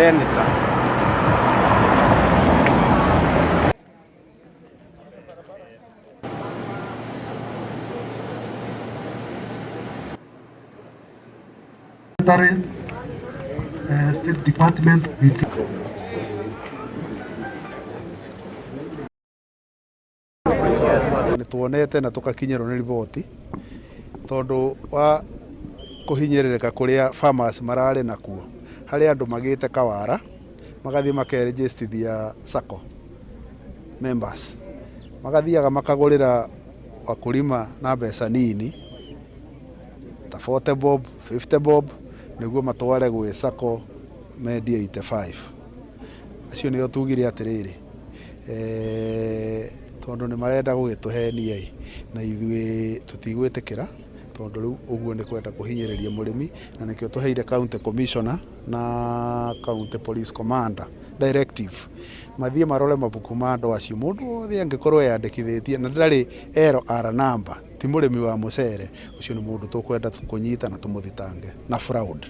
Senator. State Department tuonete na tukakinyerwo ni riboti tondu wa kuhinyirika kuria farmers marari nakuo hari andu magite kawara magathie makeregistrithia sacco members magathiaga makagurira wakulima na mbeca nini ta 40 bob 50 bob niguo matware gwi sacco mendie 85 acio nio tugire atiriri tondu ni marenda gugituhenia na ithui tutigwitikira tondu riu uguo ni kwenda kuhinyiriria murimi na nikio tuheire county commissioner na county police commander directive mathie marore mabuku ma andu acio mundu wothe angikorwo yandikithitie na ndari LR number ti murimi wa mucere ucio ni mundu tukwenda kunyita na tumuthitange na fraud.